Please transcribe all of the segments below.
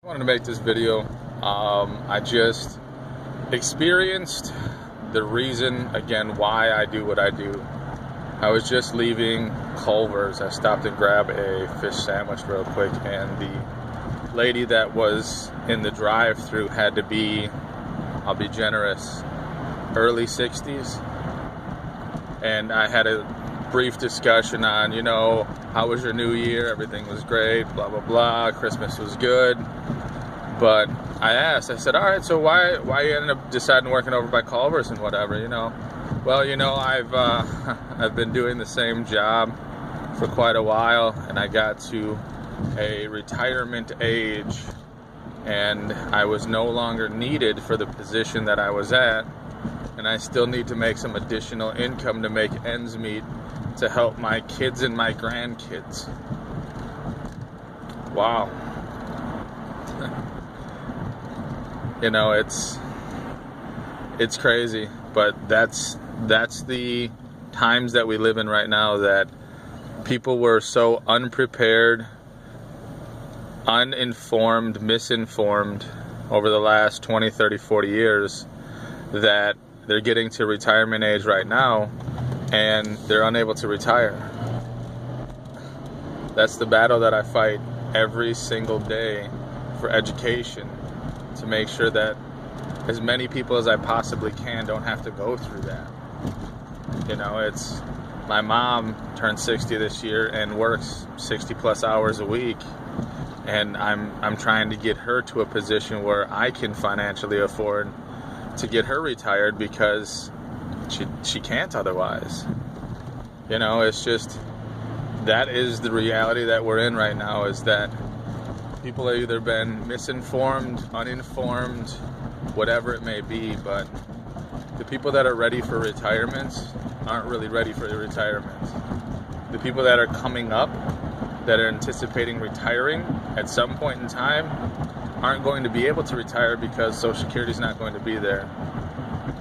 I wanted to make this video. I just experienced the reason, again, why I do what I do. I was just leaving Culvers. I stopped and grabbed a fish sandwich real quick, and the lady that was in the drive-thru had to be, I'll be generous, early 60s. And I had a brief discussion on, how was your new year? Everything was great, blah, blah, blah. Christmas was good. But I said, all right, so why you ended up deciding working over by Culvers and whatever, Well, I've been doing the same job for quite a while, and I got to a retirement age, and I was no longer needed for the position that I was at, and I still need to make some additional income to make ends meet to help my kids and my grandkids. Wow. It's crazy, but that's the times that we live in right now, that people were so unprepared, uninformed, misinformed over the last 20, 30, 40 years that they're getting to retirement age right now and they're unable to retire. That's the battle that I fight every single day for education, to make sure that as many people as I possibly can don't have to go through that. It's my mom turned 60 this year and works 60 plus hours a week, and I'm trying to get her to a position where I can financially afford to get her retired, because she can't otherwise. It's just, that is the reality that we're in right now, is that people have either been misinformed, uninformed, whatever it may be, but the people that are ready for retirement aren't really ready for the retirement. The people that are coming up, that are anticipating retiring at some point in time, aren't going to be able to retire because Social Security is not going to be there.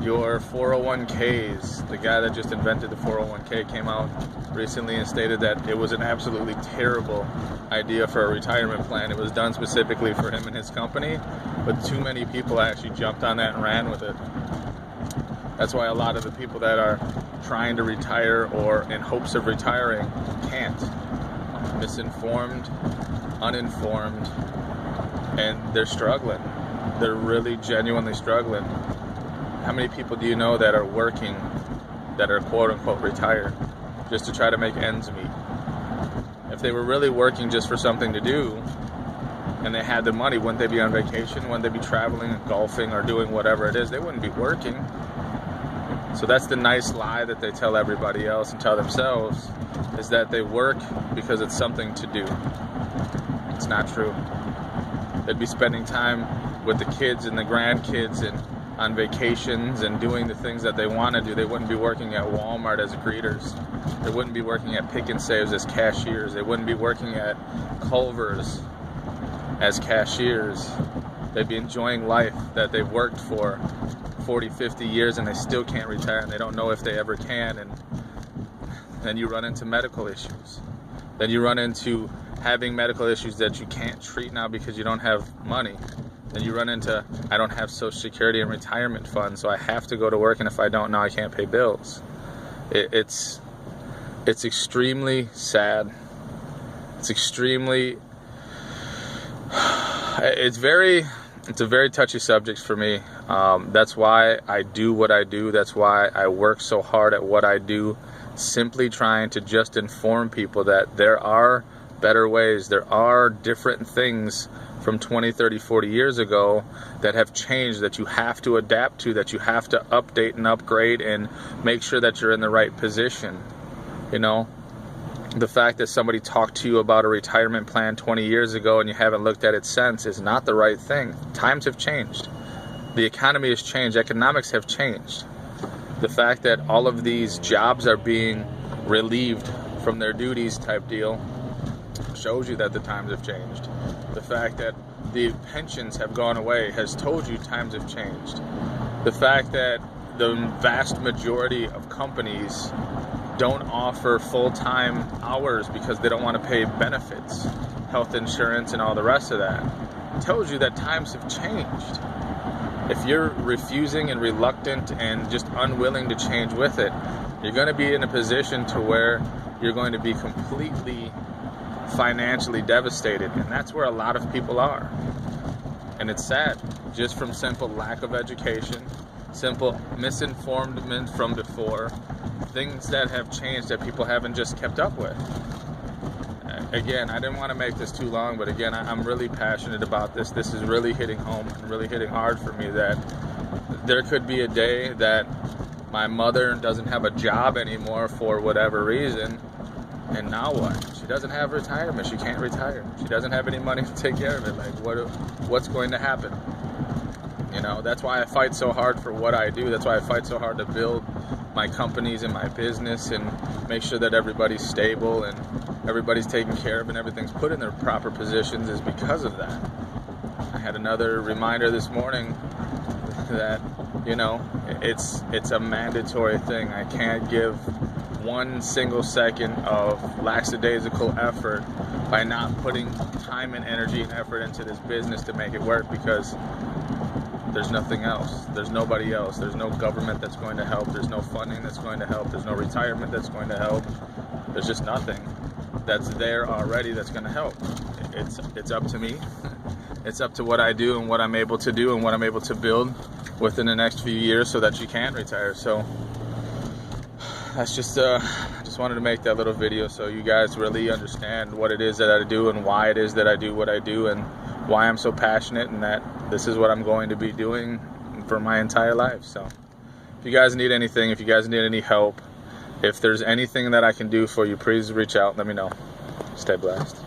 Your 401ks, the guy that just invented the 401k came out recently and stated that it was an absolutely terrible idea for a retirement plan. It was done specifically for him and his company, but too many people actually jumped on that and ran with it. That's why a lot of the people that are trying to retire or in hopes of retiring can't. Misinformed, uninformed, and they're struggling. They're really genuinely struggling. How many people do you know that are working, that are quote-unquote retired, just to try to make ends meet? If they were really working just for something to do, and they had the money, wouldn't they be on vacation? Wouldn't they be traveling, golfing, or doing whatever it is? They wouldn't be working. So that's the nice lie that they tell everybody else and tell themselves, is that they work because it's something to do. It's not true. They'd be spending time with the kids and the grandkids and on vacations and doing the things that they want to do. They wouldn't be working at Walmart as greeters. They wouldn't be working at Pick and Saves as cashiers. They wouldn't be working at Culvers as cashiers. They'd be enjoying life that they've worked for 40, 50 years, and they still can't retire, and they don't know if they ever can. And then you run into medical issues. Then you run into having medical issues that you can't treat now because you don't have money. Then you run into, I don't have Social Security and retirement funds, so I have to go to work, and if I don't now, I can't pay bills. It's extremely sad. It's a very touchy subject for me. That's why I do what I do. That's why I work so hard at what I do, simply trying to just inform people that there are better ways. There are different things from 20, 30, 40 years ago that have changed, that you have to adapt to, that you have to update and upgrade and make sure that you're in the right position. The fact that somebody talked to you about a retirement plan 20 years ago and you haven't looked at it since is not the right thing. Times have changed. The economy has changed. Economics have changed. The fact that all of these jobs are being relieved from their duties type deal shows you that the times have changed. The fact that the pensions have gone away has told you times have changed. The fact that the vast majority of companies don't offer full-time hours because they don't want to pay benefits, health insurance, and all the rest of that. tells you that times have changed. If you're refusing and reluctant and just unwilling to change with it, you're going to be in a position to where you're going to be completely financially devastated. And that's where a lot of people are. And it's sad, just from simple lack of education, simple misinformment from before, things that have changed that people haven't just kept up with. Again, I didn't want to make this too long, but again, I'm really passionate about this. This is really hitting home and really hitting hard for me, that there could be a day that my mother doesn't have a job anymore for whatever reason, and now what? She doesn't have retirement. She can't retire. She doesn't have any money to take care of it. Like, what's going to happen? You know, that's why I fight so hard for what I do. That's why I fight so hard to build my companies and my business and make sure that everybody's stable and everybody's taken care of and everything's put in their proper positions, is because of that. I had another reminder this morning that, you know, it's a mandatory thing. I can't give one single second of lackadaisical effort by not putting time and energy and effort into this business to make it work, because there's nothing else. There's nobody else. There's no government that's going to help. There's no funding that's going to help. There's no retirement that's going to help. There's just nothing that's there already that's going to help. It's up to me. It's up to what I do and what I'm able to do and what I'm able to build within the next few years so that you can retire. So that's just I just wanted to make that little video so you guys really understand what it is that I do and why it is that I do what I do and why I'm so passionate, and that this is what I'm going to be doing for my entire life. So if you guys need anything, if you guys need any help, if there's anything that I can do for you, please reach out. Let me know. Stay blessed.